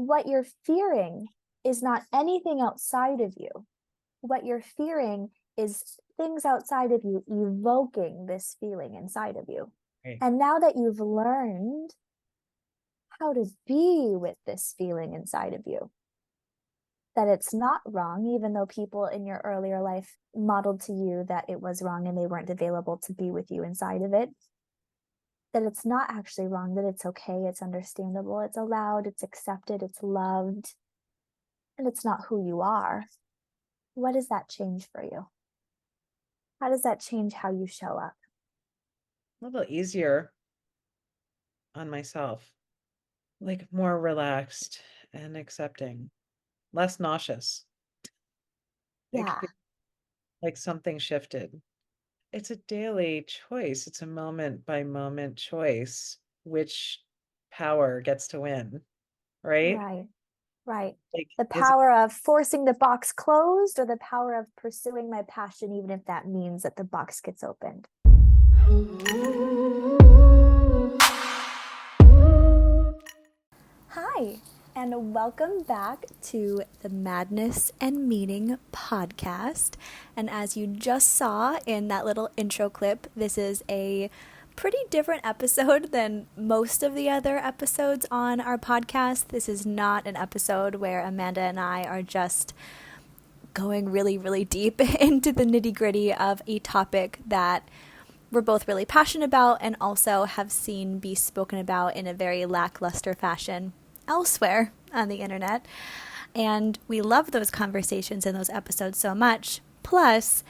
what you're fearing is not anything outside of you. What you're fearing is things outside of you evoking this feeling inside of you. Right. And now that you've learned how to be with this feeling inside of you, that it's not wrong, even though people in your earlier life modeled to you that it was wrong and they weren't available to be with you inside of it, that it's not actually wrong, that it's okay, it's understandable, it's allowed, it's accepted, it's loved, and it's not who you are. What does that change for you? How does that change how you show up? A little easier on myself, like more relaxed and accepting, less nauseous. It Yeah, feels like something shifted. It's a daily choice. It's a moment by moment choice, which power gets to win, right? right, right. Like, The is it power of forcing the box closed or the power of pursuing my passion, even if that means that the box gets opened. Hi, and welcome back to the Madness and Meaning podcast. And as you just saw in that little intro clip, this is a pretty different episode than most of the other episodes on our podcast. This is not an episode where Amanda and I are just going really, really deep into the nitty gritty of a topic that we're both really passionate about and also have seen be spoken about in a very lackluster fashion elsewhere on the internet. And we love those conversations and those episodes so much. Plus,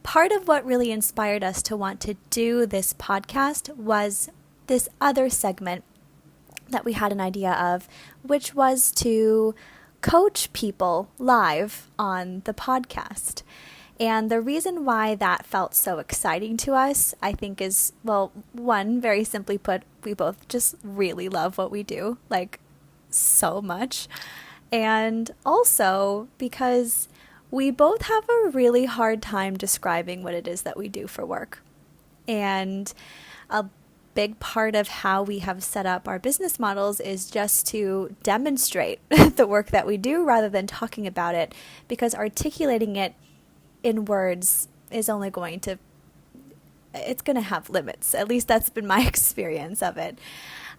part of what really inspired us to want to do this podcast was this other segment that we had an idea of, which was to coach people live on the podcast. And the reason why that felt so exciting to us, I think, is, well, one, very simply put, we both just really love what we do, like, so much. And also because we both have a really hard time describing what it is that we do for work. And a big part of how we have set up our business models is just to demonstrate the work that we do rather than talking about it, because articulating it in words is only going to, it's going to have limits. At least that's been my experience of it.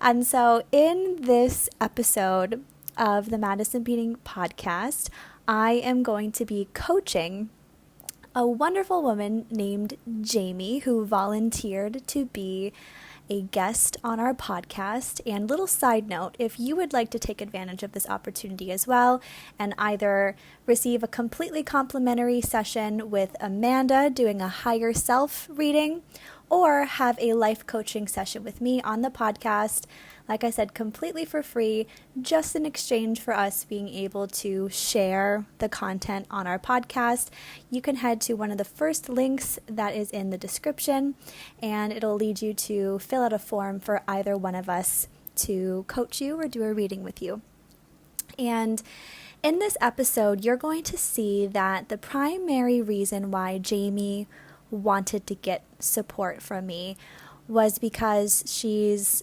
And so in this episode of the Madison Beating podcast, I am going to be coaching a wonderful woman named Jamie, who volunteered to be a guest on our podcast. And little side note, if you would like to take advantage of this opportunity as well and either receive a completely complimentary session with Amanda doing a higher self reading, or have a life coaching session with me on the podcast, like I said, completely for free, just in exchange for us being able to share the content on our podcast, you can head to one of the first links that is in the description, and it'll lead you to fill out a form for either one of us to coach you or do a reading with you. And in this episode, you're going to see that the primary reason why Jamie wanted to get support from me was because she's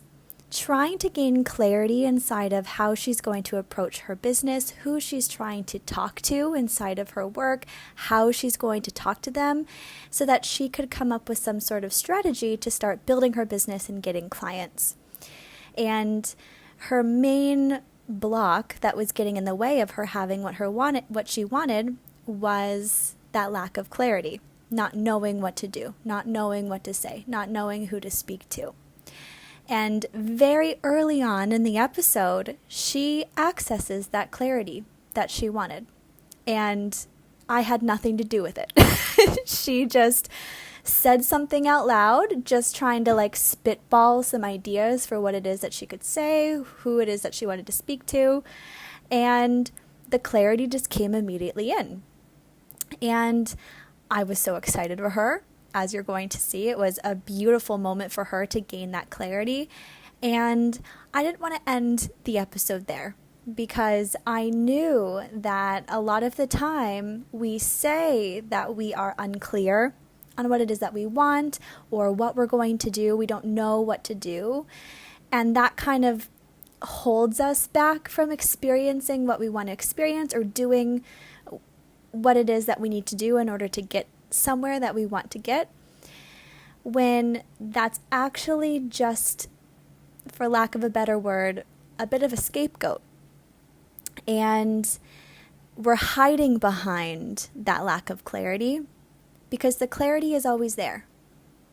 trying to gain clarity inside of how she's going to approach her business, who she's trying to talk to inside of her work, how she's going to talk to them, so that she could come up with some sort of strategy to start building her business and getting clients. And her main block that was getting in the way of her having what she wanted was that lack of clarity. Not knowing what to do, not knowing what to say, not knowing who to speak to. And very early on in the episode, she accesses that clarity that she wanted. And I had nothing to do with it. She just said something out loud, just trying to like spitball some ideas for what it is that she could say, who it is that she wanted to speak to. And the clarity just came immediately in. And I was so excited for her. As you're going to see, it was a beautiful moment for her to gain that clarity. And I didn't want to end the episode there, because I knew that a lot of the time we say that we are unclear on what it is that we want or what we're going to do. We don't know what to do. And that kind of holds us back from experiencing what we want to experience or doing what it is that we need to do in order to get somewhere that we want to get, when that's actually just, for lack of a better word, a bit of a scapegoat. And we're hiding behind that lack of clarity because the clarity is always there.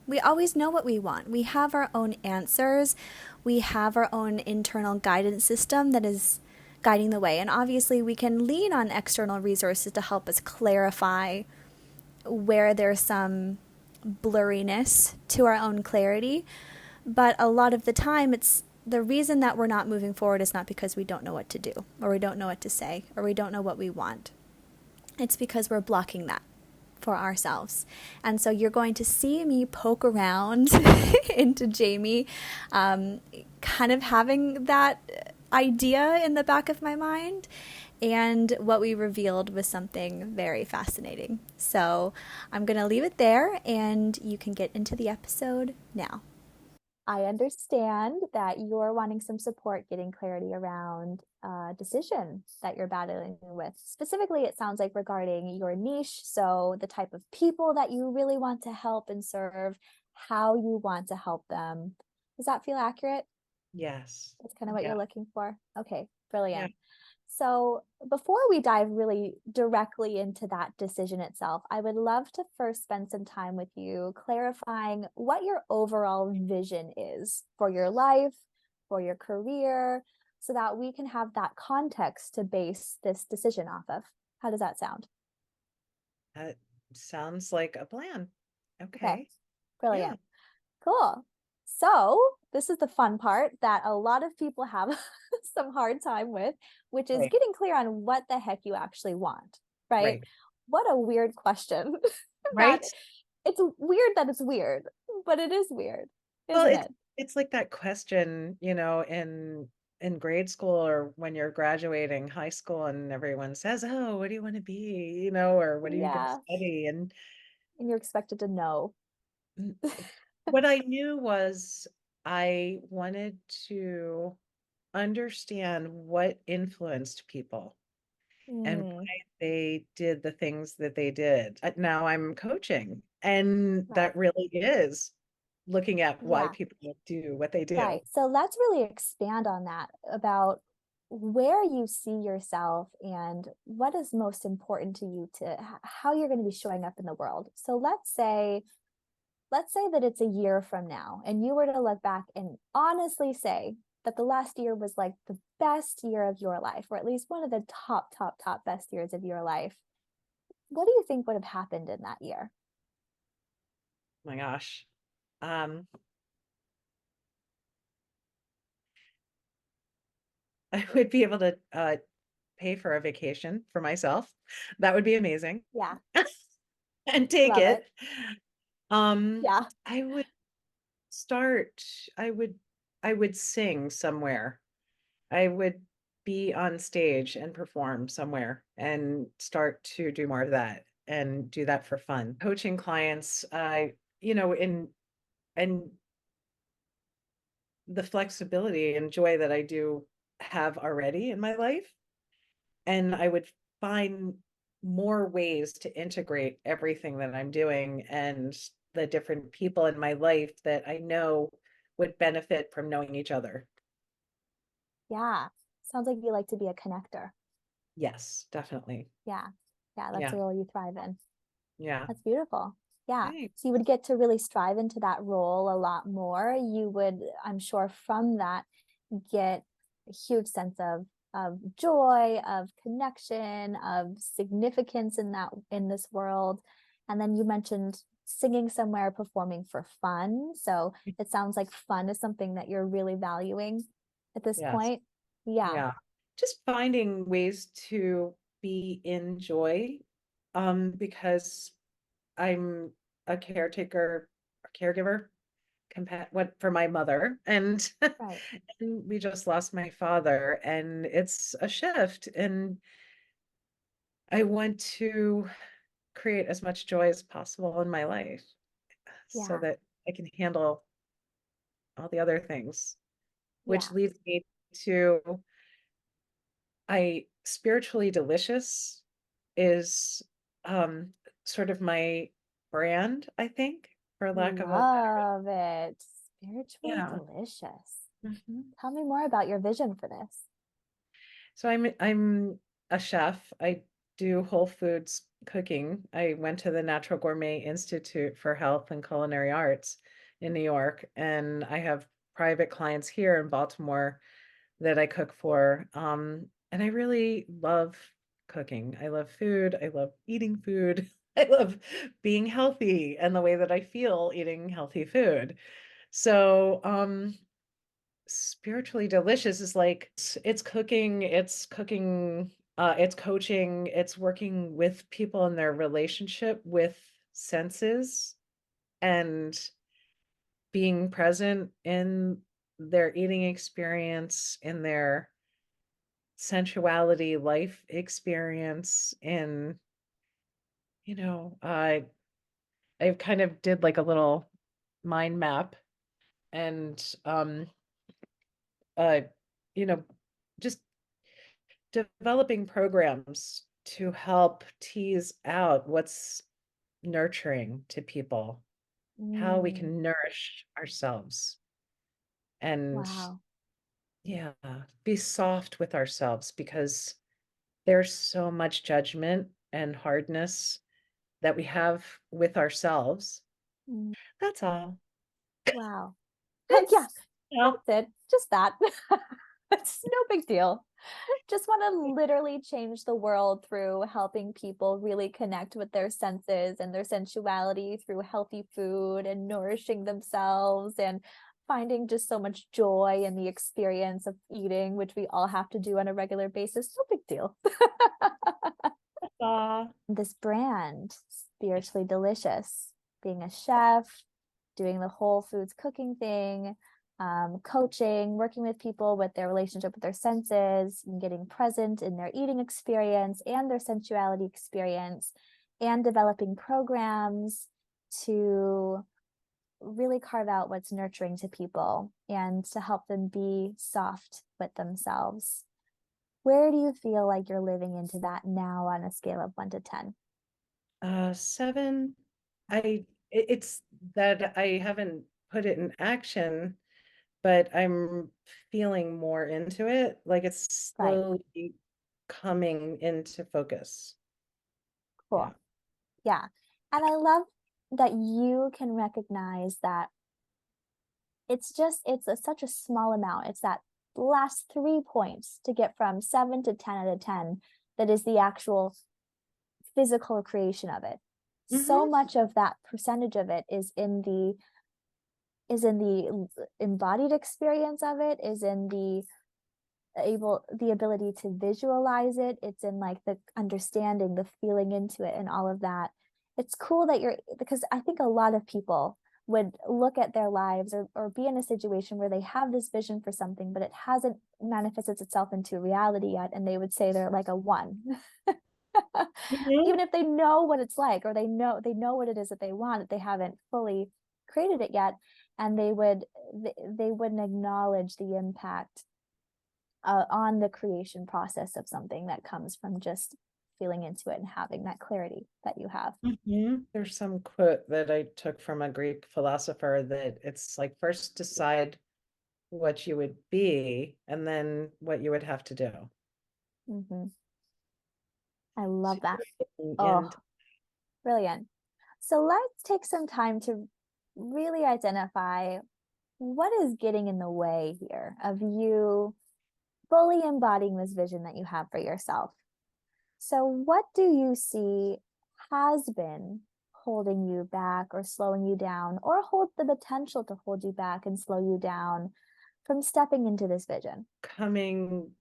We always know what we want. We have our own answers. We have our own internal guidance system that is guiding the way. And obviously, we can lean on external resources to help us clarify where there's some blurriness to our own clarity. But a lot of the time, it's the reason that we're not moving forward is not because we don't know what to do, or we don't know what to say, or we don't know what we want. It's because we're blocking that for ourselves. And so you're going to see me poke around into Jamie, kind of having that idea in the back of my mind. And what we revealed was something very fascinating. So I'm going to leave it there and you can get into the episode now. I understand that you're wanting some support getting clarity around decision that you're battling with. Specifically, it sounds like regarding your niche, so the type of people that you really want to help and serve, how you want to help them. Does that feel accurate? Yes. That's kind of what Yeah. you're looking for. Okay, Yeah. brilliant. So, before we dive really directly into that decision itself, I would love to first spend some time with you clarifying what your overall vision is for your life, for your career, so that we can have that context to base this decision off of. How does that sound? That sounds like a plan. Okay, Okay. Yeah. brilliant. Cool. So, this is the fun part that a lot of people have some hard time with, which is Right. getting clear on what the heck you actually want, right? Right. What a weird question. That Right. it's weird that it's weird, but it is weird, Well, isn't it? it's like that question, in grade school or when you're graduating high school and everyone says, "Oh, what do you want to be?" Or what are you going to Yeah. study? And And you're expected to know. mm, what I knew was I wanted to understand what influenced people and Mm, why they did the things that they did. Now I'm coaching, and right. that really is looking at why Yeah. people do what they do. Right. So let's really expand on that about where you see yourself and what is most important to you to how you're going to be showing up in the world. So let's say that it's a year from now and you were to look back and honestly say that the last year was like the best year of your life, or at least one of the top best years of your life. What do you think would have happened in that year? My gosh. Um, I would be able to pay for a vacation for myself. That would be amazing. Yeah, And take love it. it. Um, Yeah, I would start, I would I would sing somewhere. I would be on stage and perform somewhere and start to do more of that and do that for fun. Coaching clients, in and the flexibility and joy that I do have already in my life. And I would find more ways to integrate everything that I'm doing and the different people in my life that I know would benefit from knowing each other. yeah. Sounds like you like to be a connector. Yes, definitely. Yeah, yeah, that's a Yeah. role you thrive in. Yeah. That's beautiful. Yeah. Thanks. So you would get to really strive into that role a lot more. You would, I'm sure, from that get a huge sense of joy, of connection, of significance in that in this world. And then you mentioned singing somewhere, performing for fun. So it sounds like fun is something that you're really valuing at this Yes. point. Yeah, Yeah. Just finding ways to be in joy, because I'm a caretaker, a caregiver, what for my mother, and right. and we just lost my father, and it's a shift, and I want to create as much joy as possible in my life so Yeah, that I can handle all the other things, which yeah. leads me to I spiritually delicious is um sort of my brand, I think, for lack of a better. Love it. Spiritually Yeah. delicious. Mhm. Tell me more about your vision for this. So I'm a chef. I do whole foods cooking. I went to the Natural Gourmet Institute for Health and Culinary Arts in New York, and I have private clients here in Baltimore that I cook for. And I really love cooking. I love food. I love eating food. I love being healthy and the way that I feel eating healthy food. So, spiritually delicious is like it's coaching, it's working with people in their relationship with senses and being present in their eating experience, in their sensuality, life experience, and I kind of did like a little mind map and uh you know just developing programs to help tease out what's nurturing to people, how we Mm, can nourish ourselves, and wow. yeah, be soft with ourselves because there's so much judgment and hardness that we have with ourselves. Mm, That's all. wow. Yeah, It's, you know, that's it. Just that. It's no big deal. Just want to literally change the world through helping people really connect with their senses and their sensuality through healthy food and nourishing themselves and finding just so much joy in the experience of eating, which we all have to do on a regular basis. No big deal. aw. This brand, Spiritually Delicious, being a chef, doing the whole foods cooking thing, coaching, working with people with their relationship with their senses, and getting present in their eating experience and their sensuality experience, and developing programs to really carve out what's nurturing to people and to help them be soft with themselves. Where do you feel like you're living into that now on a scale of 1 to 10? 7. It's that I haven't put it in action, but I'm feeling more into it. Like it's Right. slowly coming into focus. Yeah. Cool. Yeah. And I love that you can recognize that such a small amount. It's that last 3 points to get from 7 to 10 out of 10 that is the actual physical creation of it. So Hmm. much of that percentage of it is in the embodied experience of it, is in the ability to visualize it. It's in like the understanding, the feeling into it, and all of that. It's cool that you're, because I think a lot of people would look at their lives or be in a situation where they have this vision for something, but it hasn't manifested itself into reality yet. And they would say they're like a one. Hmm. Even if they know what it's like, or they know what it is that they want, they haven't fully created it yet. And they wouldn't acknowledge the impact on the creation process of something that comes from just feeling into it and having that clarity that you have. Hmm. There's some quote that I took from a Greek philosopher that it's like first decide what you would be and then what you would have to do. Mm-hmm. I So love that. you're Oh, in. brilliant. So let's take some time to really identify what is getting in the way here of you fully embodying this vision that you have for yourself. So, what do you see has been holding you back or slowing you down, or hold the potential to hold you back and slow you down from stepping into this vision? Coming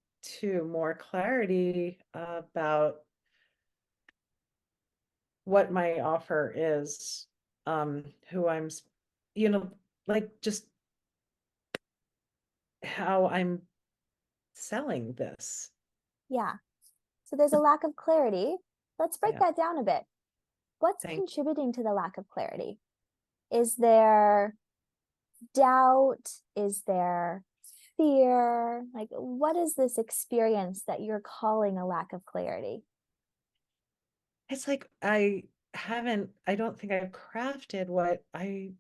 to more clarity about what my offer is, who you know, like just how I'm selling this. Yeah. So, there's a lack of clarity. Let's break Yeah, that down a bit. What's thank contributing to the lack of clarity? Is there doubt? Is there fear? Like, what is this experience that you're calling a lack of clarity? It's like I don't think I've crafted what I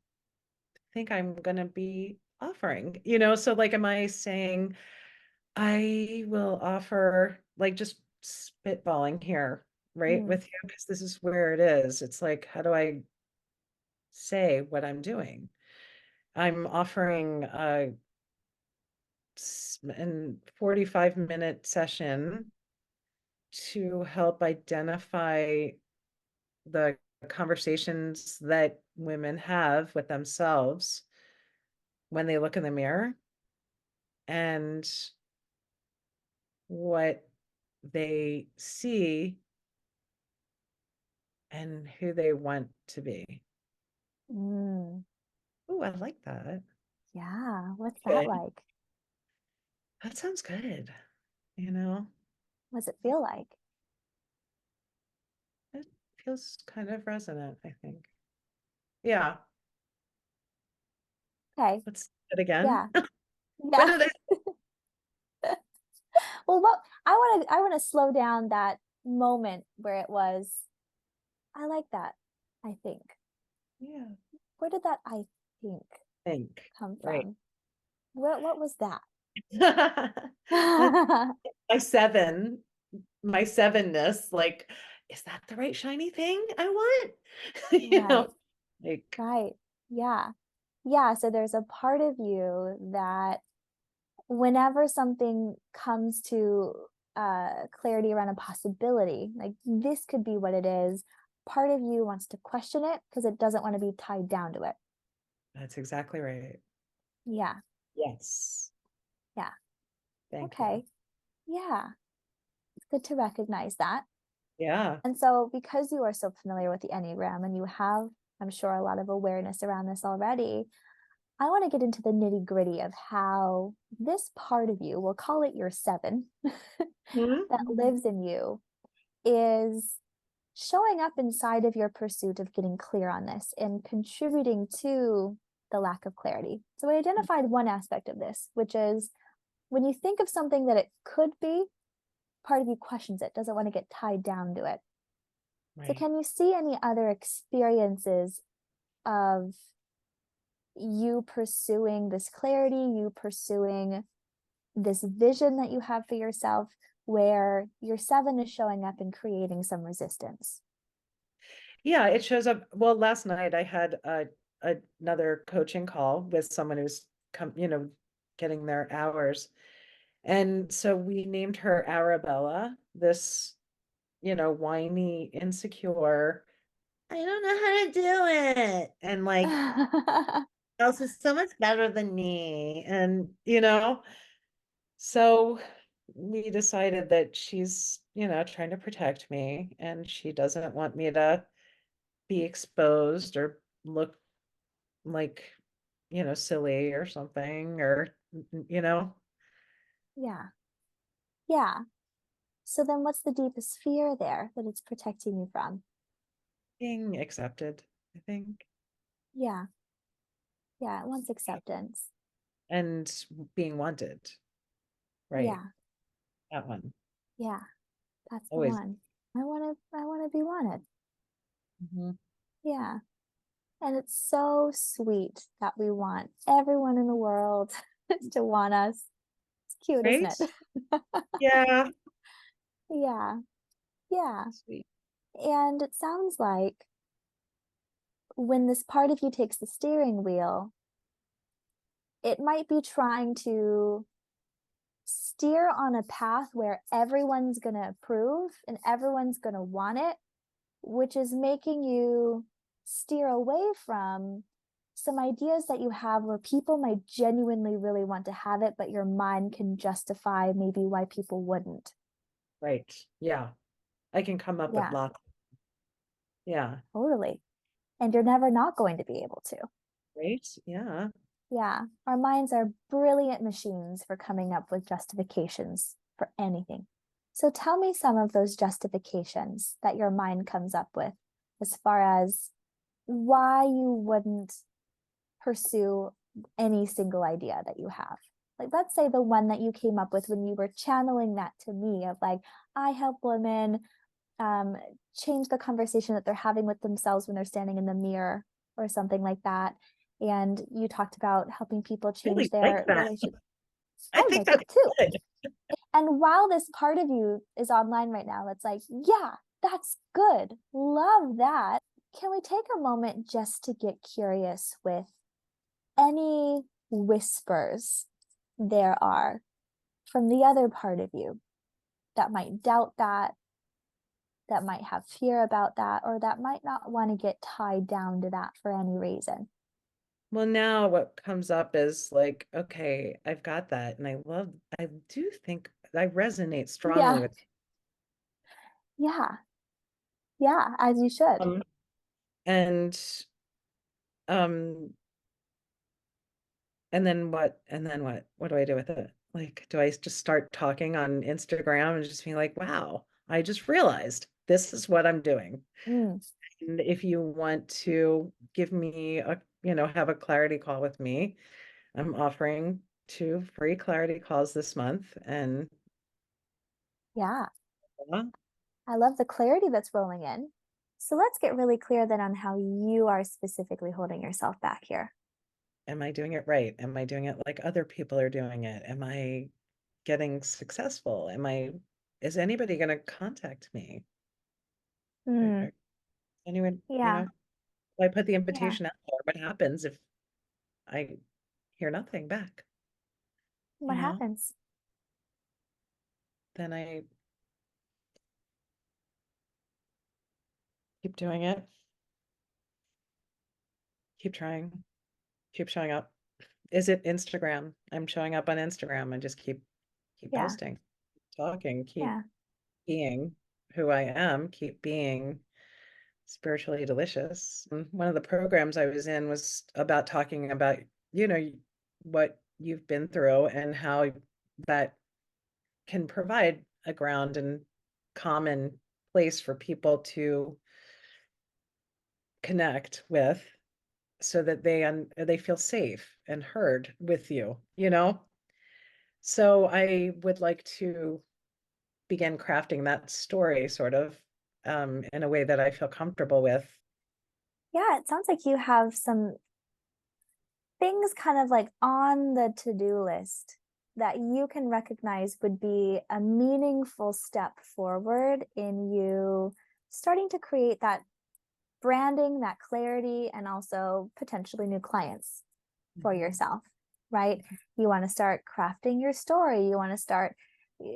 think I'm gonna be offering, So like, am I saying I will offer, like, just spitballing here, right, Mm, with you, because this is where it is. It's like, how do I say what I'm doing? I'm offering a 45-minute session to help identify the conversations that women have with themselves when they look in the mirror, and what they see and who they want to be. mm, Oh, I like that. yeah. What's that Good. like? That sounds good. You know, What's it feel like? it feels kind of resonant, I think. Yeah. Okay. Let's do it again. Yeah. What Yeah. did I? Well, what I want to slow down that moment where it was, I like that, I think. Yeah. Where did that I think Think. come Right. from? What was that? That's my seven, my sevenness. Like, is that the right shiny thing I want? Right. Like, Right. Yeah. Yeah. So there's a part of you that whenever something comes to clarity around a possibility, like this could be what it is, part of you wants to question it because it doesn't want to be tied down to it. that's exactly right. Yeah. Yes. Yeah. Thank you. Okay. Yeah. It's good to recognize that. Yeah. And so, because you are so familiar with the Enneagram and you have, I'm sure, a lot of awareness around this already, I want to get into the nitty gritty of how this part of you, we'll call it your seven, that Mhm. lives in you is showing up inside of your pursuit of getting clear on this and contributing to the lack of clarity. So I identified one aspect of this, which is when you think of something that it could be, part of you questions it, doesn't want to get tied down to it. So Right. can you see any other experiences of you pursuing this clarity, you pursuing this vision that you have for yourself, where your seven is showing up and creating some resistance? Yeah, it shows up. Well, last night I had another coaching call with someone who's getting their hours. And so we named her Arabella, this, whiny, insecure, I don't know how to do it. And like, else is so much better than me. And, so we decided that she's, trying to protect me, and she doesn't want me to be exposed or look like, silly or something, or, Yeah. Yeah. So then what's the deepest fear there that it's protecting you from? being accepted, I think, Yeah. Yeah. It wants acceptance. and being wanted, right? Yeah. That one. Yeah. That's the Always. one. I want to be wanted. Mhm. Yeah. And it's so sweet that we want everyone in the world to want us. It's cute, isn't Right? it? Yeah. Yeah. Yeah. Sweet. And it sounds like when this part of you takes the steering wheel, it might be trying to steer on a path where everyone's going to approve and everyone's going to want it, which is making you steer away from some ideas that you have where people might genuinely really want to have it, but your mind can justify maybe why people wouldn't. Right. Yeah. I can come up with Yeah, lots. Yeah. totally. And you're never not going to be able to. Right. Yeah. Yeah, our minds are brilliant machines for coming up with justifications for anything. So tell me some of those justifications that your mind comes up with as far as why you wouldn't pursue any single idea that you have. Like, let's say the one that you came up with when you were channeling that to me of like, I help women um, change the conversation that they're having with themselves when they're standing in the mirror or something like that. And you talked about helping people change Really like their that. relationship. I I think like that's it too. good. And while this part of you is online right now, it's like, yeah, that's good. Love that. Can we take a moment just to get curious with any whispers there are from the other part of you that might doubt that might have fear about that, or that might not want to get tied down to that for any reason? Well, now what comes up is like, okay, I've got that. And I do think I resonate strongly Yeah, with yeah, yeah, as you should. and um and then what do I do with it? Like, do I just start talking on Instagram and just being like, wow, I just realized this is what I'm doing. Mm, And if you want to give me have a clarity call with me, I'm offering 2 free clarity calls this month. And yeah, uh, I love the clarity that's rolling in. So let's get really clear then on how you are specifically holding yourself back here. am I doing it right? Am I doing it like other people are doing it? Am I getting successful? Is anybody going to contact me? Mm, Anyone, yeah, I put the yeah. invitation out there. What happens if I hear nothing back? You What know, happens? then I keep doing it, keep trying, keep showing up. Is it Instagram? I'm showing up on Instagram and just keep Yeah, posting, talking, keep yeah, being who I am, keep being spiritually delicious. One of the programs I was in was about talking about, what you've been through and how that can provide a ground and common place for people to connect with so that they feel safe and heard with you. So I would like to begin crafting that story sort of in a way that I feel comfortable with. yeah. It sounds like you have some things kind of like on the to-do list that you can recognize would be a meaningful step forward in you starting to create that branding, that clarity, and also potentially new clients for Mhm. yourself, right? You want to start crafting your story. You want to start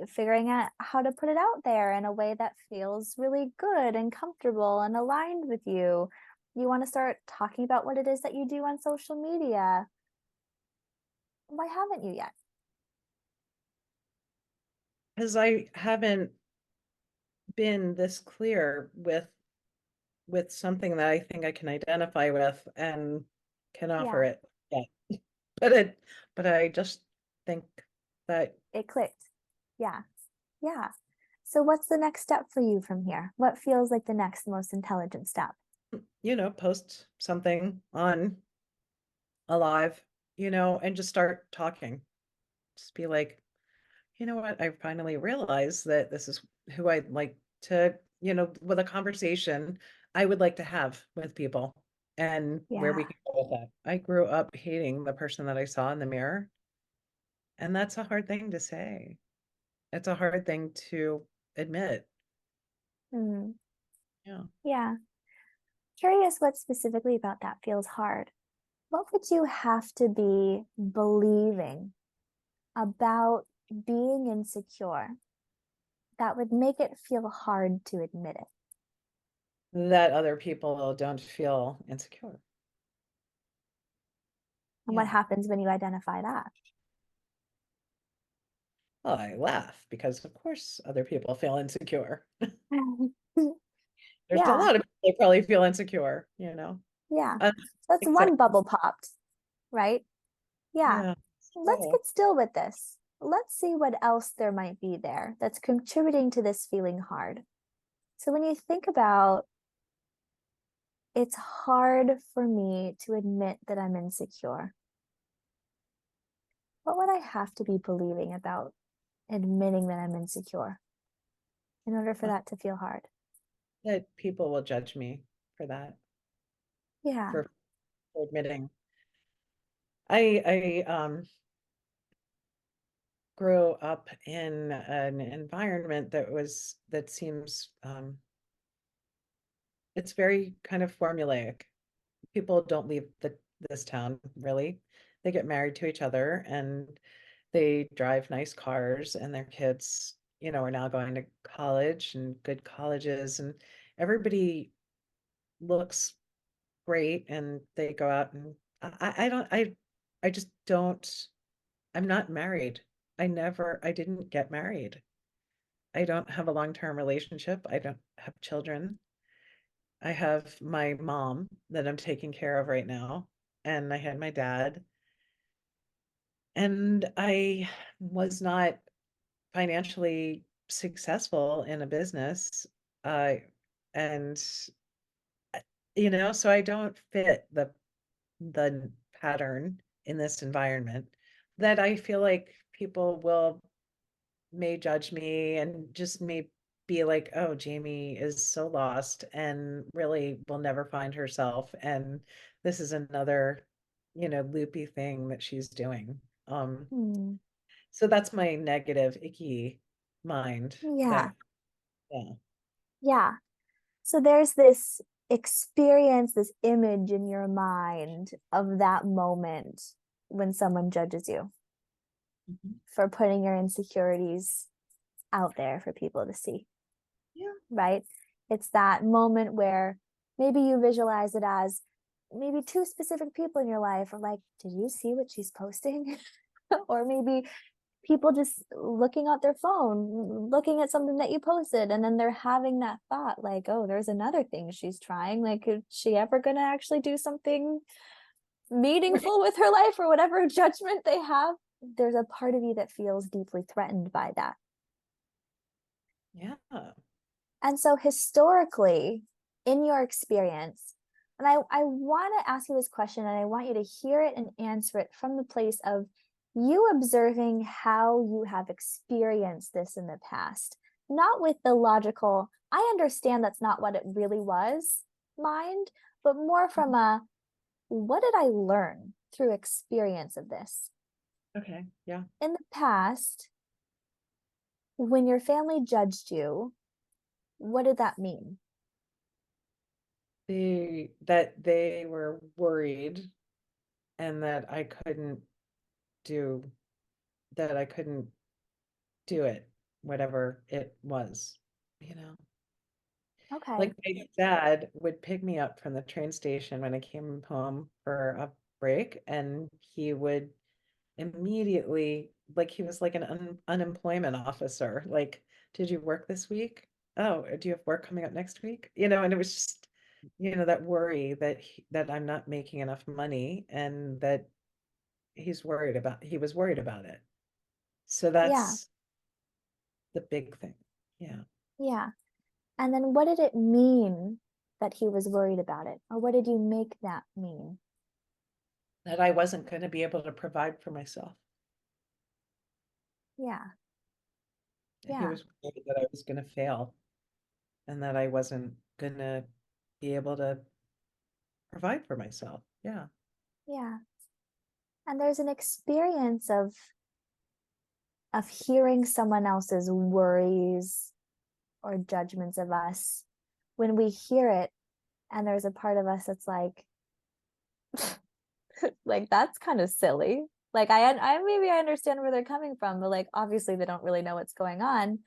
figuring out how to put it out there in a way that feels really good and comfortable and aligned with you. You want to start talking about what it is that you do on social media. Why haven't you yet? Because I haven't been this clear with something that I think I can identify with and can offer Yeah, it. Yeah. But it but I just think that, it clicked. Yeah, yeah. So, what's the next step for you from here? What feels like the next most intelligent step? post something on a live, and just start talking. Just be like, you know what, I finally realized that this is who I'd like to, with a conversation I would like to have with people and where Yeah. we can go with that. I grew up hating the person that I saw in the mirror, and that's a hard thing to say. It's a hard thing to admit. Mm, Yeah. yeah. Curious what specifically about that feels hard. What would you have to be believing about being insecure that would make it feel hard to admit it? That other people don't feel insecure. And what Yeah. happens when you identify that? Well, I laugh because of course other people feel insecure. There's a Yeah, lot of people that probably feel insecure. yeah. Uh, So that's except, one bubble popped, right? Yeah. yeah. Let's So get still with this. Let's see what else there might be there that's contributing to this feeling hard. So when you think about it's hard for me to admit that I'm insecure, What would I have to be believing about admitting that I'm insecure in order for Uh, that to feel hard? That people will judge me for that, Yeah. for, for admitting. I grew up in an environment that seems it's very kind of formulaic. People don't leave this town really. They get married to each other and they drive nice cars and their kids, are now going to college and good colleges and everybody looks great and they go out and I just don't, I'm not married. I didn't get married. I don't have a long-term relationship. I don't have children. I have my mom that I'm taking care of right now, and I had my dad, and I was not financially successful in a business. Uh, and so I don't fit the pattern in this environment that I feel like people will may judge me and just may be like, oh, Jamie is so lost and really will never find herself. And this is another, loopy thing that she's doing. Hmm. So that's my negative, icky mind Yeah. that, yeah. Yeah. So there's this experience, this image in your mind of that moment when someone judges you Mhm. for putting your insecurities out there for people to see, Yeah. right? It's that moment where maybe you visualize it as maybe two specific people in your life are like, did you see what she's posting? Or maybe people just looking at their phone, looking at something that you posted, and then they're having that thought like, oh, there's another thing she's trying. Like, is she ever going to actually do something Right. meaningful with her life or whatever judgment they have? There's a part of you that feels deeply threatened by that. Yeah. And so, historically, in your experience, and I want to ask you this question and I want you to hear it and answer it from the place of you observing how you have experienced this in the past, not with the logical, I understand that's not what it really was mind, but more from a what did I learn through experience of this? Okay. Yeah. In the past, when your family judged you, what did that mean? They were worried and do that I couldn't do it, whatever it was, you know. Okay. Like my dad would pick me up from the train station when I came home for a break, and he would immediately, like he was like an unemployment officer. Like, did you work this week? Oh, do you have work coming up next week? And it was just, that worry that I'm not making enough money and that he was worried about it. So Yeah. that's the big thing. Yeah. Yeah. And then what did it mean that he was worried about it? Or what did you make that mean? That I wasn't going to be able to provide for myself. Yeah. He Yeah. was worried that I was going to fail and that I wasn't going to be able to provide for myself. Yeah. Yeah. And there's an experience of hearing someone else's worries or judgments of us when we hear it and there's a part of us that's like that's kind of silly. Like I maybe I understand where they're coming from, but like obviously they don't really know what's going on.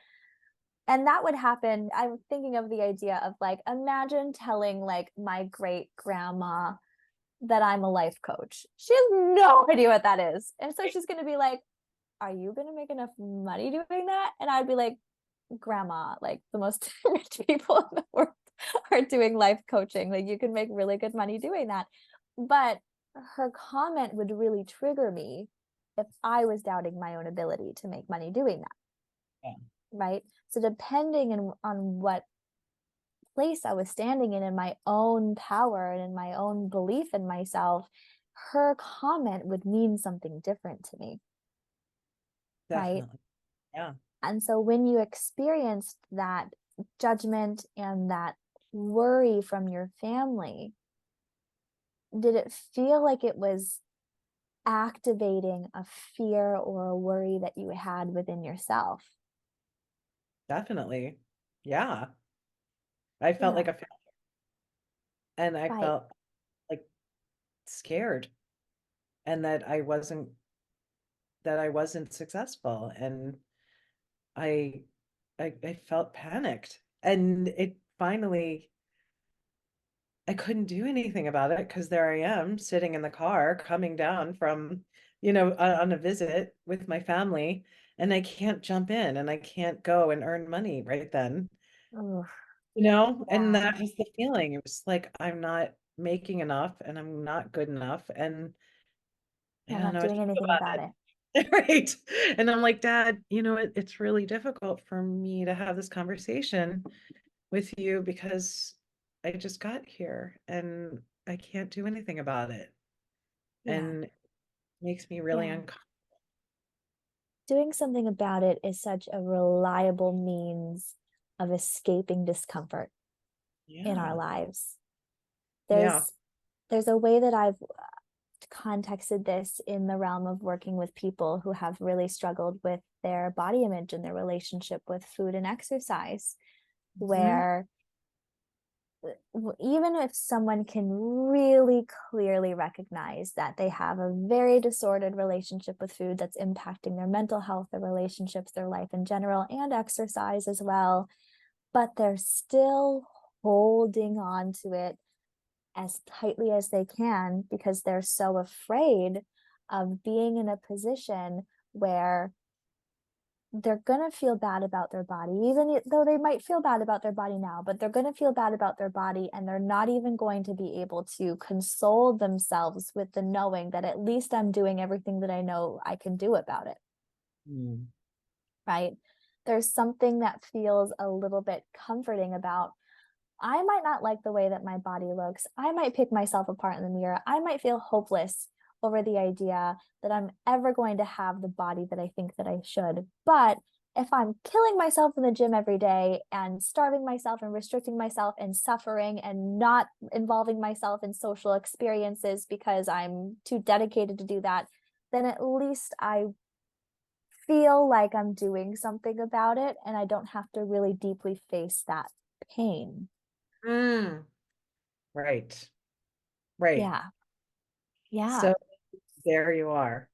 And that would happen. I'm thinking of the idea of like imagine telling like my great grandma that I'm a life coach. She has no idea what that is. And so she's going to be like, are you going to make enough money doing that? And I'd be like, grandma, like the most rich people in the world are doing life coaching. Like you can make really good money doing that. But her comment would really trigger me if I was doubting my own ability to make money doing that. Yeah. Right. So depending on what place I was standing in my own power and in my own belief in myself, her comment would mean something different to me. right? Definitely. Yeah. And so when you experienced that judgment and that worry from your family, did it feel like it was activating a fear or a worry that you had within yourself? Definitely. Yeah. I felt Yeah, like a and I right. felt like scared and that I wasn't successful and I I felt panicked and it finally I couldn't do anything about it because there I am sitting in the car coming down from on a visit with my family and I can't jump in and I can't go and earn money right then. Ugh, And yeah, that was the feeling. It was like I'm not making enough and I'm not good enough and I I'm don't not know what to doing do anything about about it. it. Right. And I'm like, Dad, it's really difficult for me to have this conversation with you because I just got here and I can't do anything about it. Yeah, And it makes me really yeah. uncomfortable. Doing something about it is such a reliable means of escaping discomfort in our Yeah. lives. Yeah. There's there's a way that I've contexted this in the realm of working with people who have really struggled with their body image and their relationship with food and exercise, Mhm. where even if someone can really clearly recognize that they have a very disordered relationship with food that's impacting their mental health, their relationships, their life in general, and exercise as well, but they're still holding on to it as tightly as they can because they're so afraid of being in a position where they're going to feel bad about their body, even though they might feel bad about their body now, but they're going to feel bad about their body and they're not even going to be able to console themselves with the knowing that at least I'm doing everything that I know I can do about it, Mm. right? There's something that feels a little bit comforting about I might not like the way that my body looks. I might pick myself apart in the mirror. I might feel hopeless over the idea that I'm ever going to have the body that I think that I should. But if I'm killing myself in the gym every day and starving myself and restricting myself and suffering and not involving myself in social experiences because I'm too dedicated to do that, then at least I feel like I'm doing something about it and I don't have to really deeply face that pain. Mm. Right. Right. Yeah. Yeah. So there you are.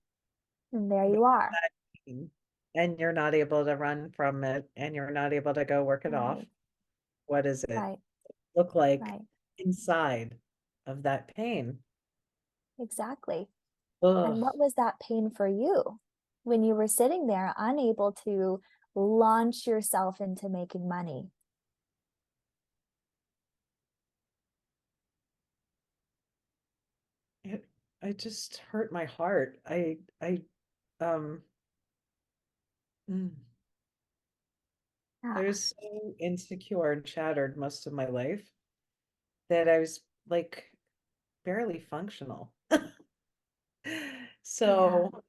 And there With you are. that pain, and you're not able to run from it and you're not able to go work it off. Right. What does it Right. look like Right. inside of that pain? Exactly. And Ugh. what was that pain for you when you were sitting there unable to launch yourself into making money? I just hurt my heart. Um, mm, I Yeah. was so insecure and shattered most of my life that I was like barely functional. Yeah. So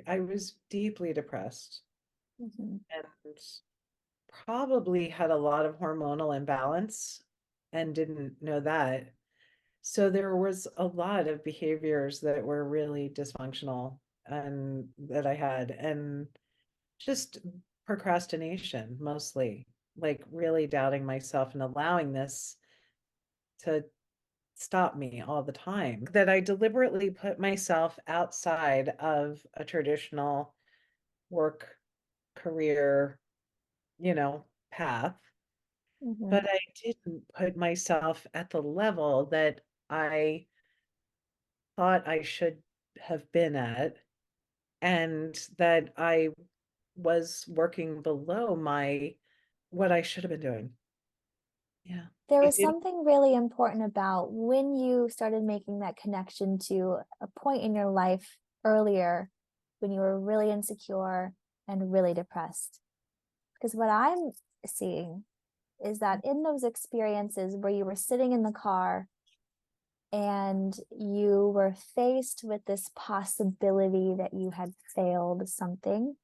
I was deeply depressed Hmm. and probably had a lot of hormonal imbalance and didn't know that. So there was a lot of behaviors that were really dysfunctional and that I had, and just procrastination mostly, like really doubting myself and allowing this to stop me all the time. That I deliberately put myself outside of a traditional work career, path, Hmm. but I didn't put myself at the level that I thought I should have been at, and that I was working below my what I should have been doing. Yeah. There It was didn't something really important about when you started making that connection to a point in your life earlier when you were really insecure and really depressed. Because what I'm seeing is that in those experiences where you were sitting in the car and you were faced with this possibility that you had failed something,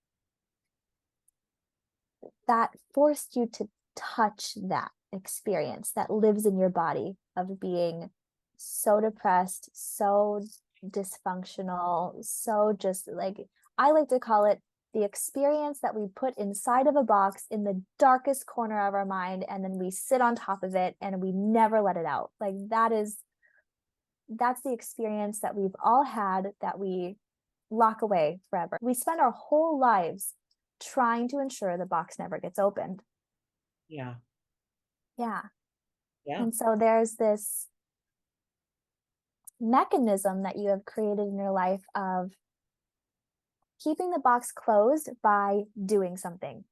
that forced you to touch that experience that lives in your body of being so depressed, so dysfunctional, so just like I like to call it the experience that we put inside of a box in the darkest corner of our mind and then we sit on top of it and we never let it out. Like that's the experience that we've all had that we lock away forever. We spend our whole lives trying to ensure the box never gets opened. Yeah. Yeah. Yeah. And so there's this mechanism that you have created in your life of keeping the box closed by doing something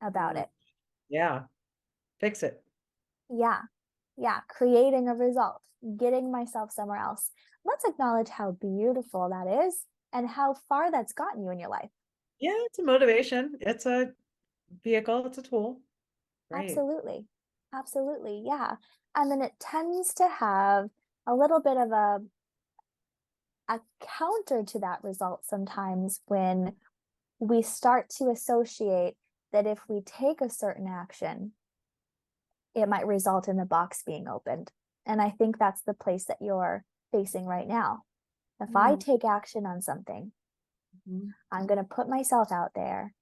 about Mm, it. yeah. Fix it. Yeah. Yeah. Creating a result, getting myself somewhere else. Let's acknowledge how beautiful that is and how far that's gotten you in your life. Yeah, it's a motivation. It's a vehicle, it's a tool. Right. Absolutely. Absolutely. Yeah. And then it tends to have a little bit of a counter to that result sometimes when we start to associate that if we take a certain action, it might result in the box being opened. And I think that's the place that you're facing right now. If I Mm, take action on something, mhm, I'm going to put myself out there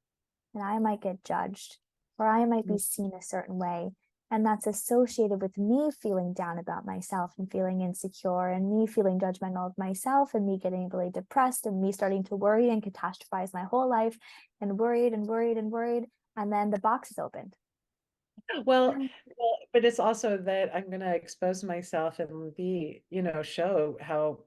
and I might get judged or I might be mm, seen a certain way. And that's associated with me feeling down about myself and feeling insecure and me feeling judgmental of myself and me getting really depressed and me starting to worry and catastrophize my whole life and worried and worried and worried. And then the box is opened. Well, And but it's also that I'm going to expose myself and show how,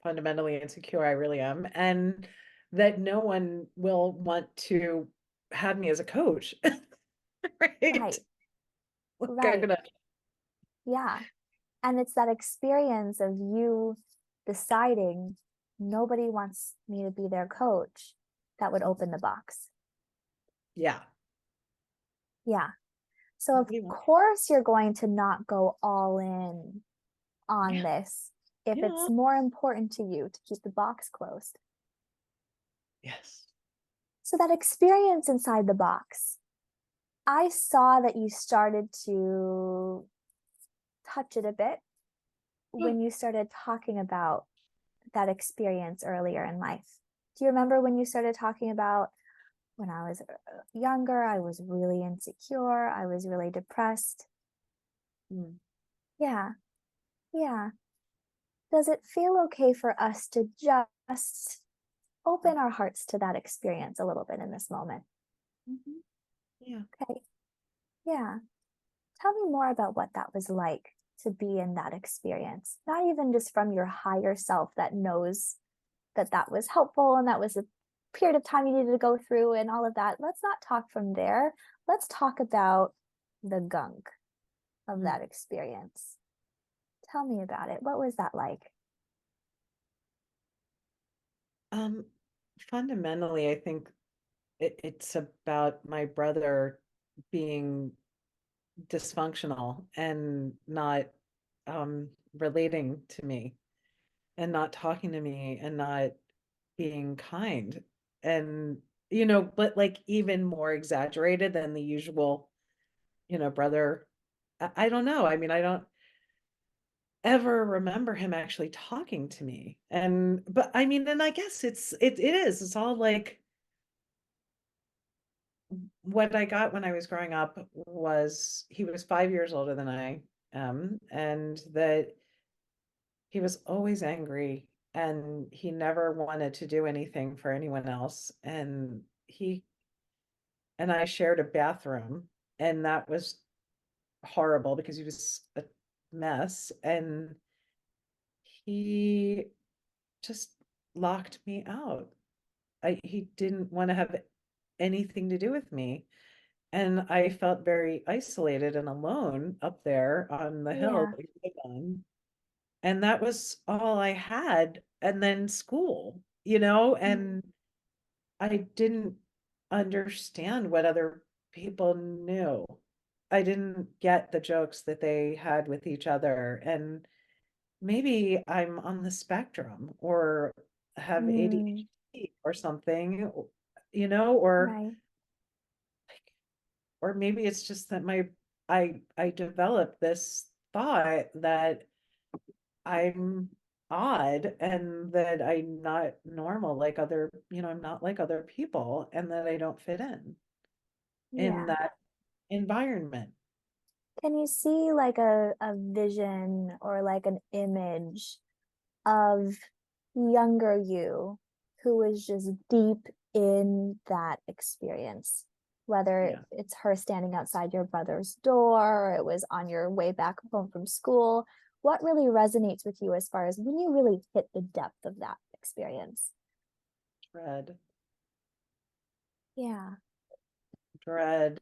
fundamentally insecure I really am, and that no one will want to have me as a coach, right? right, Like I'm right. gonna, Yeah. And it's that experience of you deciding nobody wants me to be their coach that would open the box. yeah. Yeah. So, of Nobody wants, course, you're going to not go all in on yeah, this if yeah, it's more important to you to keep the box closed. yes. So, that experience inside the box, I saw that you started to touch it a bit Oh, when you started talking about that experience earlier in life. Do you remember when you started talking about when I was younger, I was really insecure, I was really depressed? mm. Yeah, yeah. Does it feel okay for us to just open our hearts to that experience a little bit in this moment? Mhm. Yeah. Okay, yeah. Tell me more about what that was like to be in that experience, not even just from your higher self that knows that that was helpful and that was a period of time you needed to go through and all of that. Let's not talk from there. Let's talk about the gunk of Mm. that experience. Tell me about it. What was that like? Um, Fundamentally, I think it's about my brother being dysfunctional and not relating to me and not talking to me and not being kind and but like even more exaggerated than the usual brother. I don't know, I mean, I don't ever remember him actually talking to me, and but I mean, and I guess it's all like what I got when I was growing up was he was 5 years older than I am, and that he was always angry and he never wanted to do anything for anyone else. And he and I shared a bathroom, and that was horrible because he was a mess. And he just locked me out. He didn't want to have anything to do with me. And I felt very isolated and alone up there on the hill Yeah. that he lived on. And that was all I had. And then school, Mm, and I didn't understand what other people knew. I didn't get the jokes that they had with each other. And maybe I'm on the spectrum or have mm, ADHD or something, or right. or maybe it's just that I developed this thought that I'm odd and that I'm not normal like other, I'm not like other people and that I don't fit in Yeah. that environment. Can you see like a vision or like an image of younger you who was just deep in that experience? Whether Yeah, it's her standing outside your brother's door, or it was on your way back home from school. What really resonates with you as far as when you really hit the depth of that experience? dread, Yeah, dread,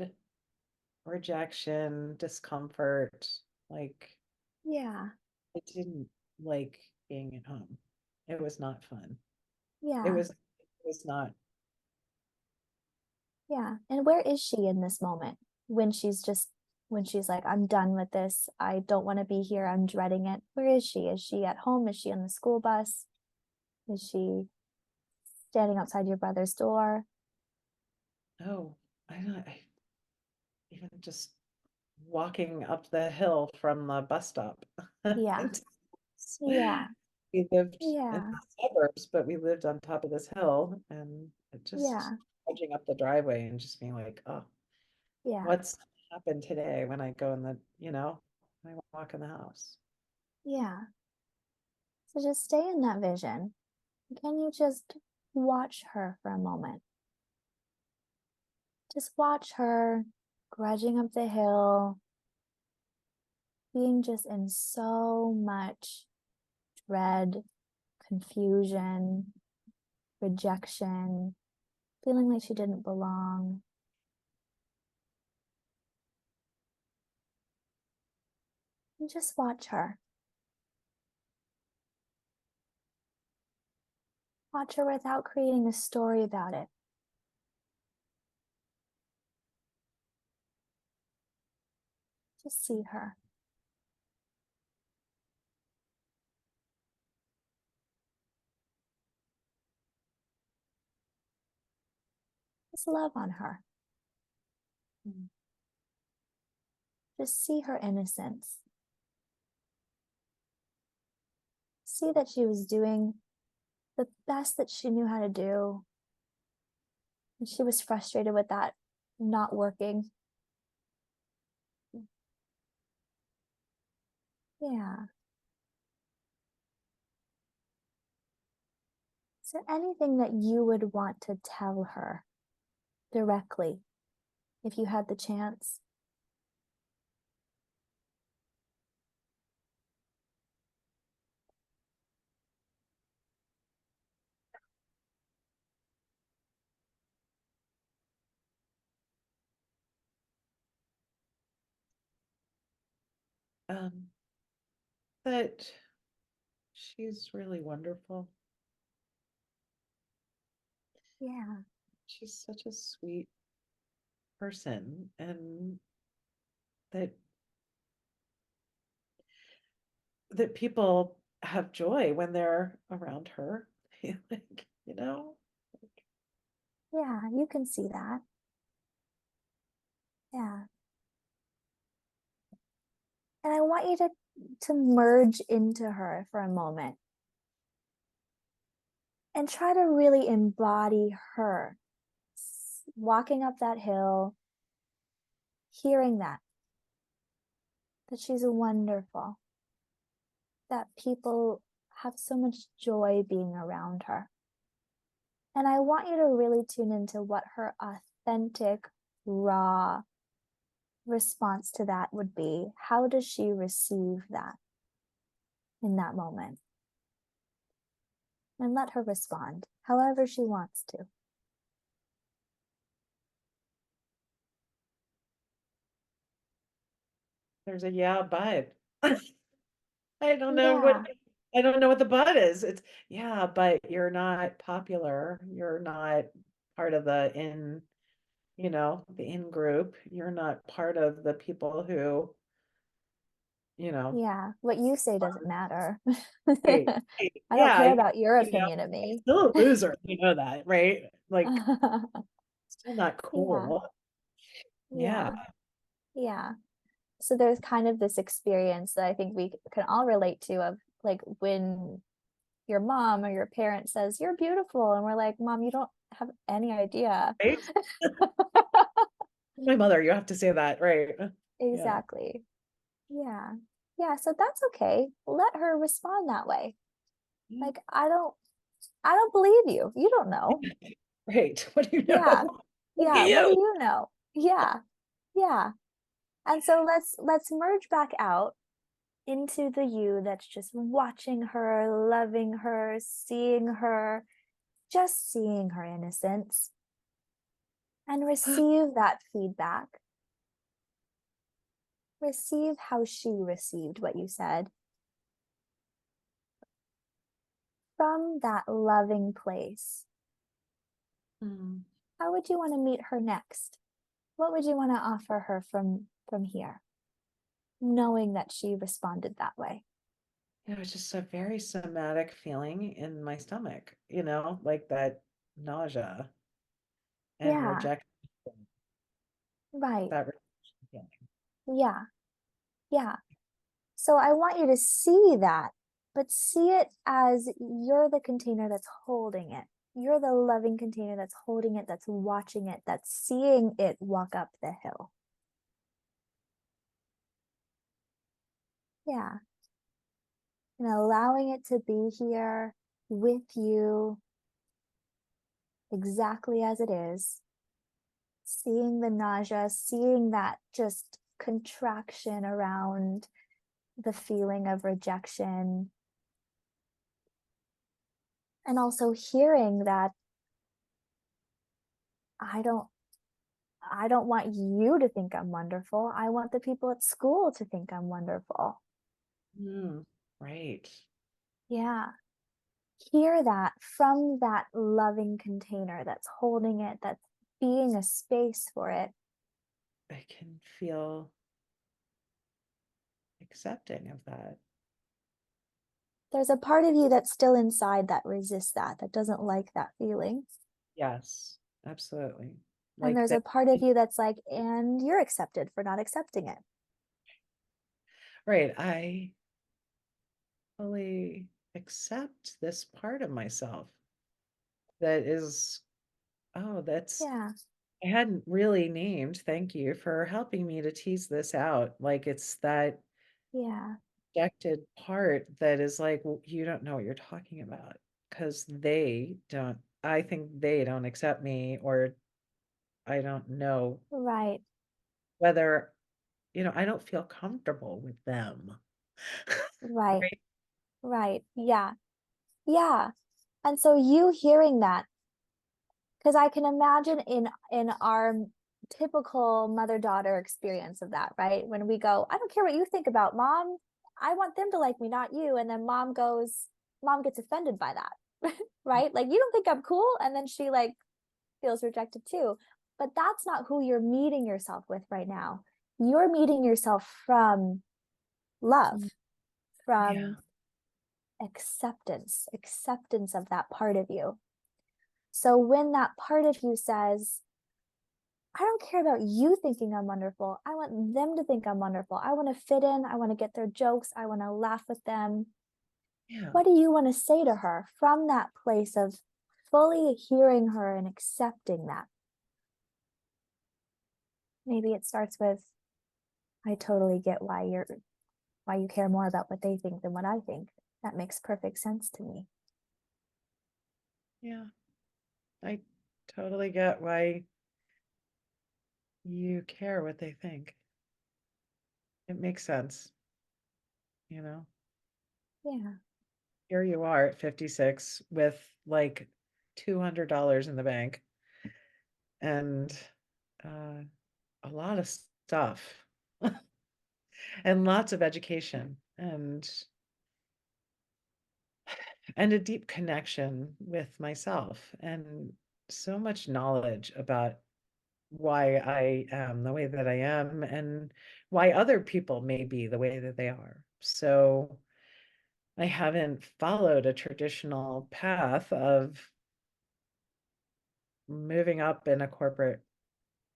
rejection, discomfort. Like yeah, I didn't like being at home. It was not fun. It yeah, was it was not. yeah. And where is she in this moment when when she's like, I'm done with this. I don't want to be here. I'm dreading it. Where is she? Is she at home? Is she on the school bus? Is she standing outside your brother's door? Oh, I even just walking up the hill from the bus stop. Yeah, yeah, We lived in yeah, the suburbs, but we lived on top of this hill and it just yeah, trudging up the driveway and just being like, oh, yeah, what's happened today when I go in when I walk in the house. yeah. So just stay in that vision. Can you just watch her for a moment? Just watch her grudging up the hill, being just in so much dread, confusion, rejection, feeling like she didn't belong. And just watch her. Watch her without creating a story about it. Just see her. Just love on her. Mm. Just see her innocence. See that she was doing the best that she knew how to do. And she was frustrated with that not working. Yeah. Is there anything that you would want to tell her directly if you had the chance? Um, but she's really wonderful. Yeah. She's such a sweet person and that people have joy when they're around her. Like, Yeah, you can see that. Yeah. And I want you to merge into her for a moment and try to really embody her walking up that hill, hearing that she's wonderful, that people have so much joy being around her. And I want you to really tune into what her authentic, raw response to that would be. How does she receive that in that moment? And let her respond however she wants to. there's a yeah, but I don't know what Yeah, I don't know what the but is. It's yeah, but you're not popular. You're not part of the in group. You're not part of the people who, you know, yeah. What you say doesn't matter. hey, hey, I don't yeah, care about your you know, opinion of I'm me. still a loser. You know that, right? Like, still not Yeah, cool. Yeah. Yeah. Yeah. So there's kind of this experience that I think we can all relate to of like when your mom or your parent says, "You're beautiful." And we're like, "Mom, you don't have any idea." Right? My mother, you have to say that, right? Yeah. Exactly. Yeah. Yeah. So that's okay. Let her respond that way. Yeah. Like, I don't believe you. You don't know. Right. What do you Yeah. know? Look at Yeah. What do you. you know? Yeah. Yeah. And so let's merge back out into the you that's just watching her, loving her, seeing her, just seeing her innocence and receive that feedback. Receive how she received what you said from that loving place. Mm. How would you want to meet her next? What would you want to offer her from here, knowing that she responded that way? It was just a very somatic feeling in my stomach, like that nausea and Yeah, rejection, right. that rejection feeling. Yeah, yeah. So I want you to see that, but see it as you're the container that's holding it. You're the loving container that's holding it, that's watching it, that's seeing it walk up the hill. Yeah. And allowing it to be here with you exactly as it is, seeing the nausea, seeing that just contraction around the feeling of rejection, and also hearing that I don't I don't want you to think I'm wonderful. I want the people at school to think I'm wonderful. Mm, right. Yeah. Hear that from that loving container that's holding it, that's being a space for it. I can feel accepting of that. There's a part of you that's still inside that resists that doesn't like that feeling. Yes, absolutely. And Like there's a that. part of you that's like, and you're accepted for not accepting it. Right. I fully accept this part of myself that is, oh, that's, Yeah. I hadn't really named. Thank you for helping me to tease this out. Like it's that Yeah. rejected part that is like, well, you don't know what you're talking about because I think they don't accept me, or I don't know Right. whether, I don't feel comfortable with them. Right. Right? Right. Yeah. Yeah. And so you hearing that, because I can imagine in our typical mother-daughter experience of that, right? When we go, I don't care what you think about mom. I want them to like me, not you. And then mom gets offended by that, right? Like, you don't think I'm cool. And then she like feels rejected too. But that's not who you're meeting yourself with right now. You're meeting yourself from love, Mm. Yeah. from acceptance of that part of you. So when that part of you says, I don't care about you thinking I'm wonderful. I want them to think I'm wonderful. I want to fit in. I want to get their jokes. I want to laugh with them. Yeah. What do you want to say to her from that place of fully hearing her and accepting that? Maybe it starts with, I totally get why you care more about what they think than what I think. That makes perfect sense to me. Yeah. I totally get why you care what they think. It makes sense, you know? Yeah. Here you are at 56 with like $200 in the bank and uh, a lot of stuff and lots of education and a deep connection with myself and so much knowledge about why I am the way that I am and why other people may be the way that they are. So I haven't followed a traditional path of moving up in a corporate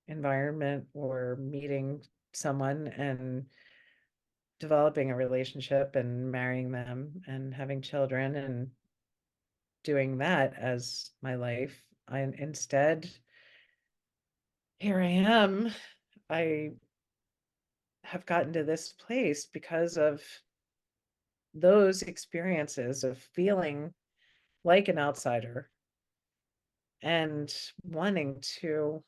environment or meeting someone and developing a relationship and marrying them and having children and doing that as my life. I instead, here I am. I have gotten to this place because of those experiences of feeling like an outsider and wanting to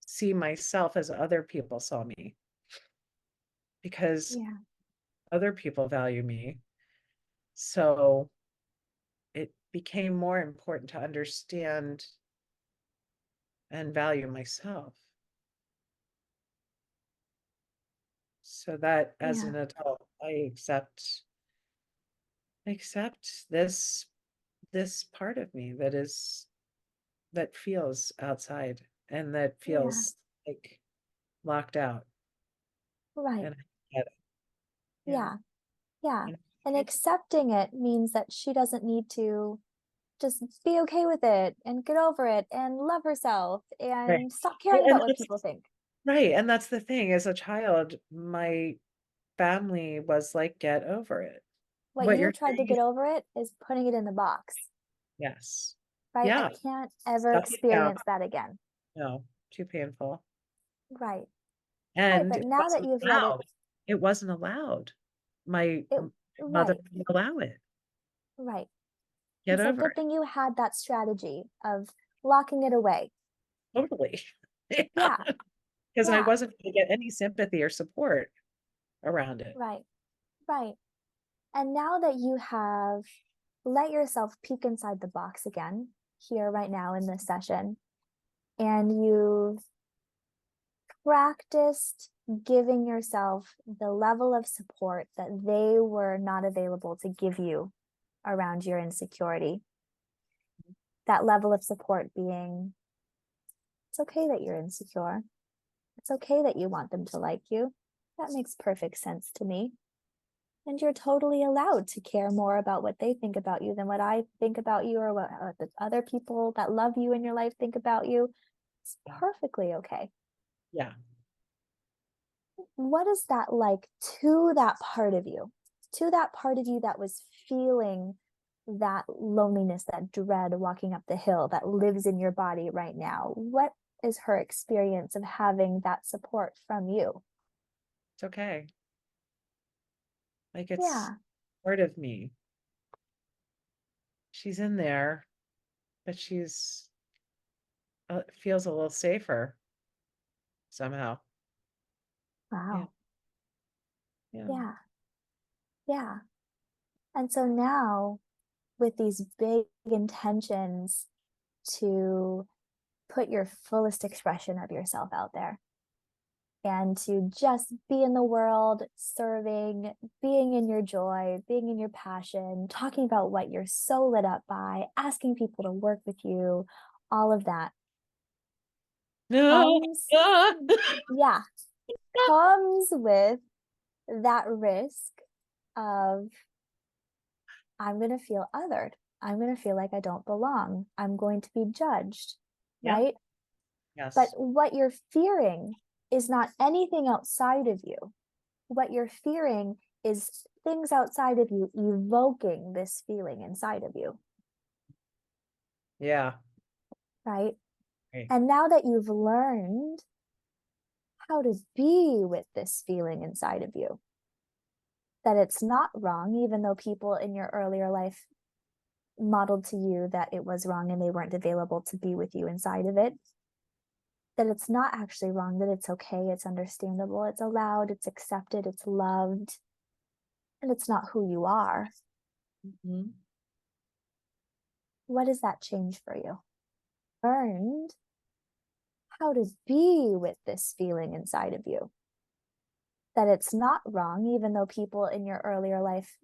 see myself as other people saw me because Yeah. other people value me. So it became more important to understand and value myself. So that as Yeah. an adult, I accept this part of me that feels outside and that Yeah. feels like locked out. Right. And I get it. Yeah. Yeah. Yeah. And And okay. accepting it means that she doesn't need to just be okay with it and get over it and love herself Right. and stop Well, caring about what people think. right. And that's the thing. As a child, my family was like, get over it. What What you you're tried to saying is get over it is putting it in the box, yes. right? I Yeah. can't ever Stuff it down. experience that again. No, too painful. Right. Right. And But it now that wasn't you've let it, allowed. It wasn't allowed. My it, mother right. wouldn't allow it. Right. Get And so over good it. thing you had that strategy of locking it away. Totally. Yeah. Yeah. Because I Yeah. wasn't going to get any sympathy or support around it. Right. Right. And now that you have let yourself peek inside the box again, here right now in this session, and you've practiced giving yourself the level of support that they were not available to give you around your insecurity. That level of support being, it's okay that you're insecure. It's okay that you want them to like you. That makes perfect sense to me. And you're totally allowed to care more about what they think about you than what I think about you or what the other people that love you in your life think about you. It's perfectly okay. Yeah. What is that like to that part of you? To that part of you that was feeling that loneliness, that dread walking up the hill that lives in your body right now? What is her experience of having that support from you? It's okay. Like it's Yeah. part of me. She's in there, but she's feels a little safer somehow. Yeah. Wow. Yeah. Yeah. Yeah. And so now, with these big intentions to put your fullest expression of yourself out there and to just be in the world, serving, being in your joy, being in your passion, talking about what you're so lit up by, asking people to work with you, all of that comes, yeah, comes with that risk of I'm going to feel othered. I'm going to feel like I don't belong. I'm going to be judged, Yeah. right? But Yes. what you're fearing is not anything outside of you. What you're fearing is things outside of you evoking this feeling inside of you, Yeah. right? Right. And now that you've learned how to be with this feeling inside of you, that it's not wrong, even though people in your earlier life modeled to you that it was wrong and they weren't available to be with you inside of it, that it's not actually wrong, that it's okay, it's understandable, it's allowed, it's accepted, it's loved, and it's not who you are. Mhm. What does that change for you? Learned how to be with this feeling inside of you, that it's not wrong, even though people in your earlier life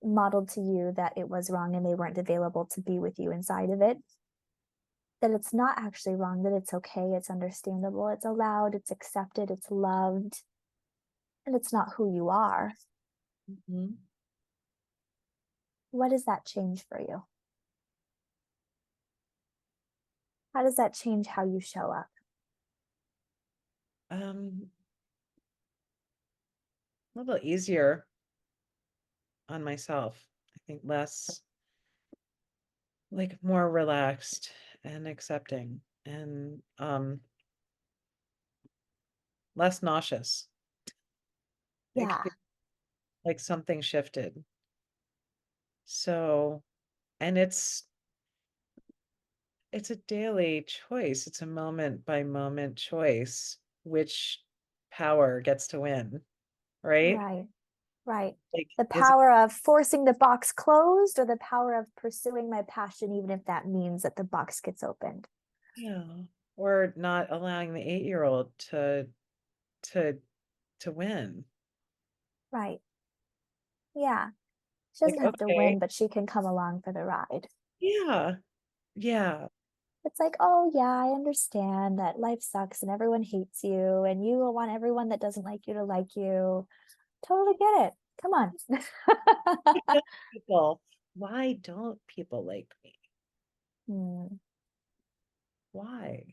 modeled to you that it was wrong and they weren't available to be with you inside of it, that it's not actually wrong, that it's okay, it's understandable, it's allowed, it's accepted, it's loved, and it's not who you are. Mhm. What does that change for you? How does that change how you show up? a little easier on myself. I think less, like more relaxed and accepting and less nauseous. It Yeah, feels like something shifted. So, and it's a daily choice. It's a moment by moment choice, which power gets to win, right? right, right. Like, The is it, power of forcing the box closed or the power of pursuing my passion, even if that means that the box gets opened. yeah, or not allowing the 8-year-old to to win. Right. Yeah. She Like, doesn't have to okay, win, but she can come along for the ride. yeah, yeah, It's like, oh, yeah, I understand that life sucks and everyone hates you and you will want everyone that doesn't like you to like you. Totally get it. Come on. people. Why don't people like me? Hmm. Why?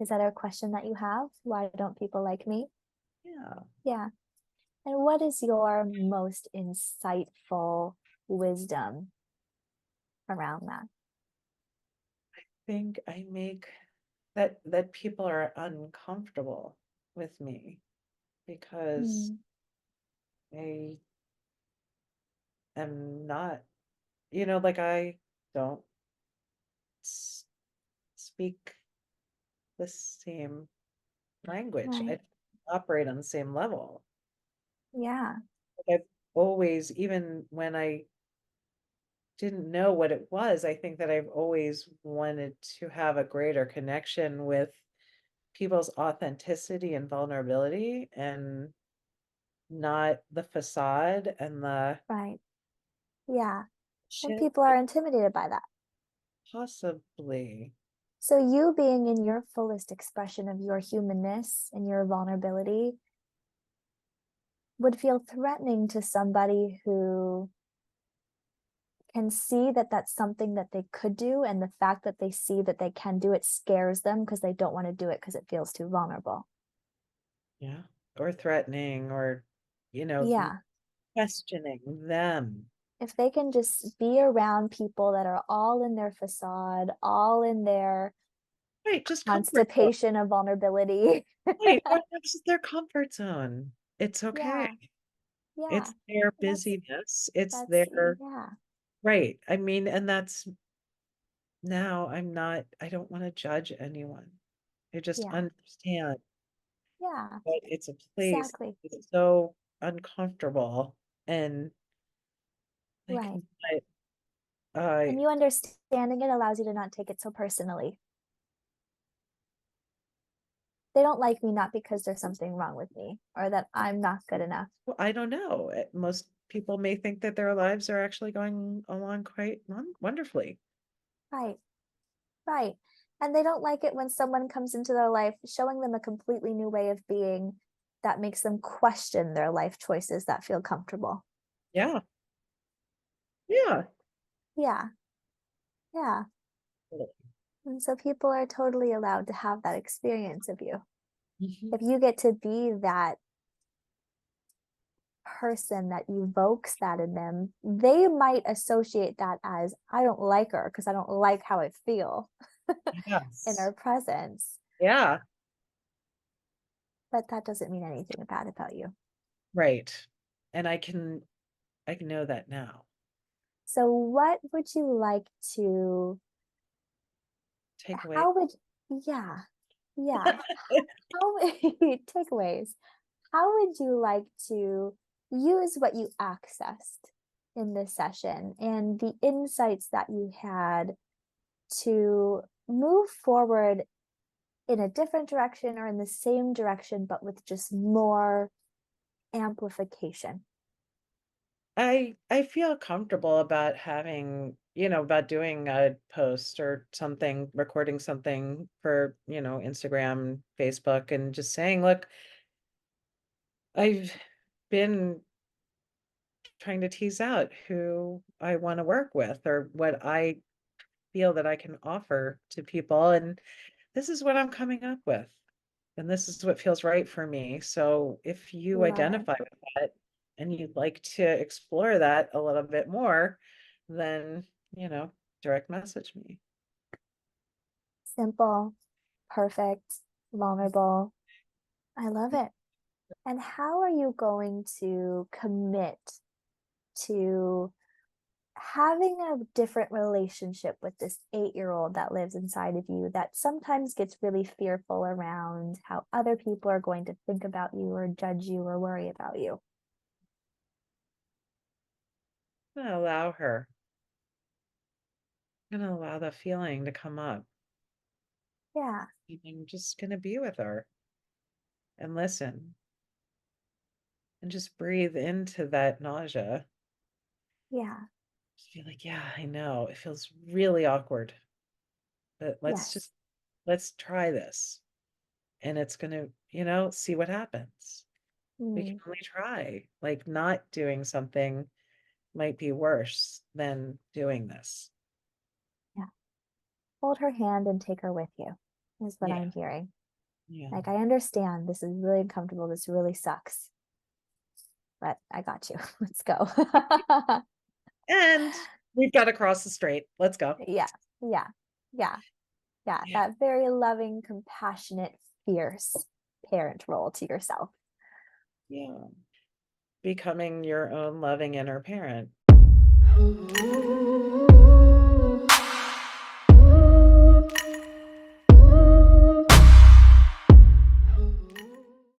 Is that a question that you have? Why don't people like me? Yeah, Yeah. And what is your most insightful wisdom around that? think I make that people are uncomfortable with me because Hmm. I am not, like I don't s- speak the same language. I Right. operate on the same level. Yeah. Like I've always, even when I didn't know what it was, I think that I've always wanted to have a greater connection with people's authenticity and vulnerability and not the facade and the Right. Yeah. And shit, people are intimidated by that. possibly. So, you being in your fullest expression of your humanness and your vulnerability would feel threatening to somebody who can see that that's something that they could do. And the fact that they see that they can do it scares them because they don't want to do it because it feels too vulnerable. Yeah. Or threatening or, Yeah. questioning them. If they can just be around people that are all in their facade, all in their Right, just comfort zone. constipation of vulnerability. Right, or this is their comfort zone. It's okay. Yeah. Yeah. It's their And busyness. It's that's, their yeah. right. I mean, and that's now I don't want to judge anyone. I just Yeah. understand Yeah. that it's a place Exactly. that's so uncomfortable and like Right. And I you understanding it allows you to not take it so personally. They don't like me not because there's something wrong with me or that I'm not good enough. well, I don't know. Most people may think that their lives are actually going along quite wonderfully. Right. Right. And they don't like it when someone comes into their life showing them a completely new way of being that makes them question their life choices that feel comfortable. Yeah. Yeah. Yeah. Yeah. And so people are totally allowed to have that experience of you. Mhm. If you get to be that person that evokes that in them, they might associate that as, I don't like her because I don't like how I feel in Yes. her presence. Yeah. But that doesn't mean anything bad about you. Right. And I can know that now. So, what would you like to, Take away. how would, yeah, yeah, how, takeaways, how would you like to use what you accessed in this session and the insights that you had to move forward in a different direction or in the same direction, but with just more amplification? I feel comfortable about about doing a post or something, recording something for, Instagram, Facebook, and just saying, look, I've been trying to tease out who I want to work with or what I feel that I can offer to people. And this is what I'm coming up with. and this is what feels right for me. So if you Love it. identify with that and you'd like to explore that a little bit more, then, direct message me. Simple, perfect, vulnerable. I love it. And how are you going to commit to having a different relationship with this 8-year-old that lives inside of you that sometimes gets really fearful around how other people are going to think about you or judge you or worry about you? I'm gonna allow her. I'm gonna allow the feeling to come up. Yeah, I'm just gonna be with her and listen and just breathe into that nausea. yeah, Just be like, yeah, I know. It feels really awkward, but yes. let's try this. And it's gonna, see what happens. We can Mm, only try. Like not doing something might be worse than doing this. yeah. Hold her hand and take her with you, is what Yeah. I'm hearing. Yeah. Like, I understand this is really uncomfortable. This really sucks, but I got you. Let's go. And we've got to cross the street. Let's go. Yeah, yeah, yeah, yeah. Yeah. That very loving, compassionate, fierce parent role to yourself. Yeah. Becoming your own loving inner parent.